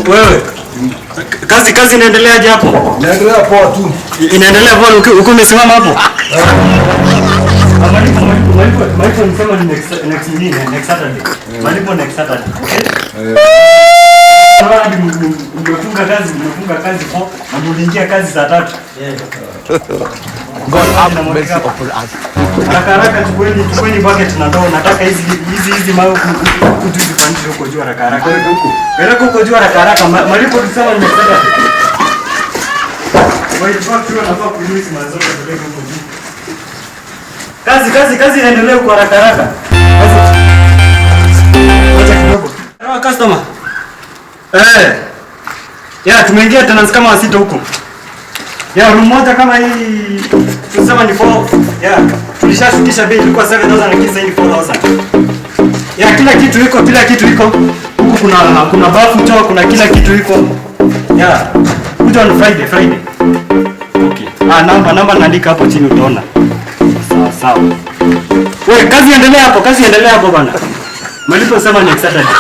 Wewe. Kazi inaendeleaje hapo? Inaendelea poa tu. Inaendelea poa uko umesimama hapo? Malipo nisema ni next Saturday. Malipo next Saturday. Mmefunga kazi kwa na mliingia kazi saa 3. God have mercy upon us. Haraka chukueni bucket na ndoo. Nataka hizi mawe kutuzipandishe huko juu haraka. Peleka huko juu haraka. Malipo tusema ni next Saturday. Wewe tu unafaa kuinusi mazote peleka huko juu. Kazi inaendelea huko haraka. Acha kidogo. Customer. Tumeingia tenants kama wasita huko. Room moja kama hii tusema ni 4. Tulishashukisha bei ilikuwa 7,000 lakini sasa ni 4,000. Kila kitu iko. Huko kuna bafu choo, kuna kila kitu iko. Kuja on Friday. Okay. Namba naandika hapo chini utaona. Sawa. Wewe kazi endelea hapo bana. Malipo sema next Saturday.